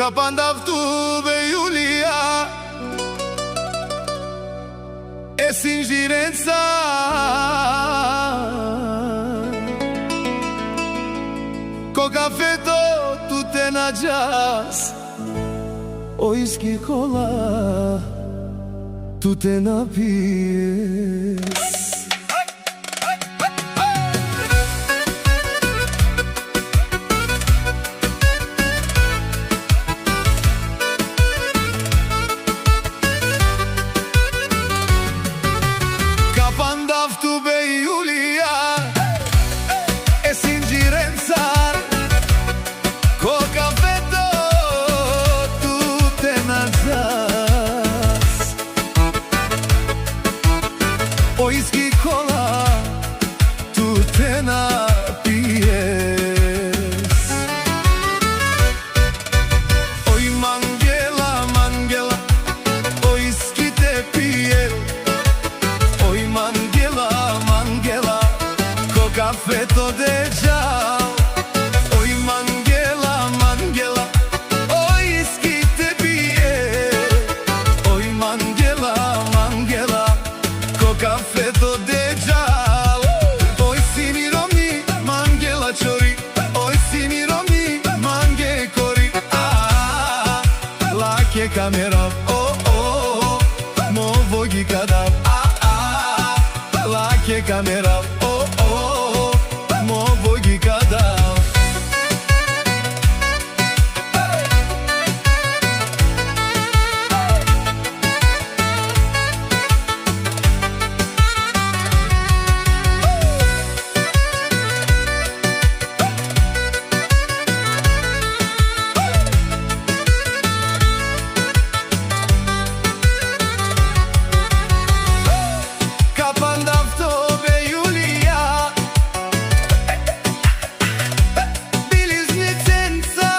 Kapandaftı be Julia e singirenza co caffetto tutte na jazz o whisky cola tutte na pies. Kapandaftı be Julia e singirenza co caffetto tutte na jazz o whisky cola tutte na pies. Oi Mangela, Mangela, o whisky te pies. Oi Mangela, Mangela, co caffetto de già. Oi Mangela, Mangela, o whisky te pie. Oi Mangela, Mangela, co caffetto de già. Oi simiromi, Mangela chori. Oi simiromi, mange cori. Ah, la che camera, oh oh, mo vogi kadam. La che camera, oh oh, mo vogi kadam. Kapandaftı be Julia Biliznicenza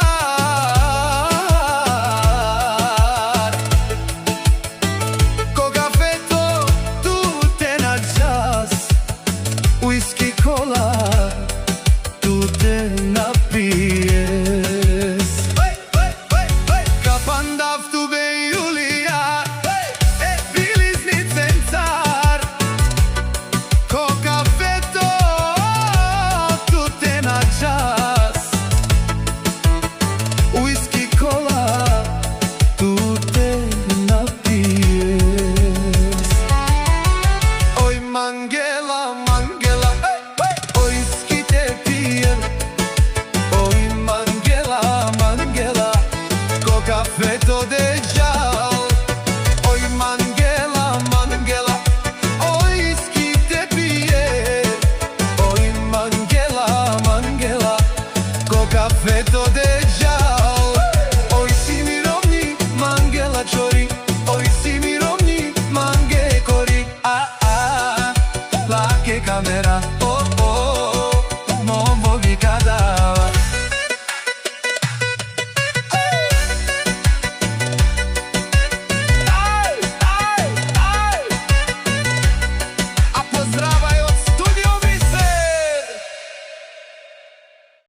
co caffetto tutte na jazz whisky cola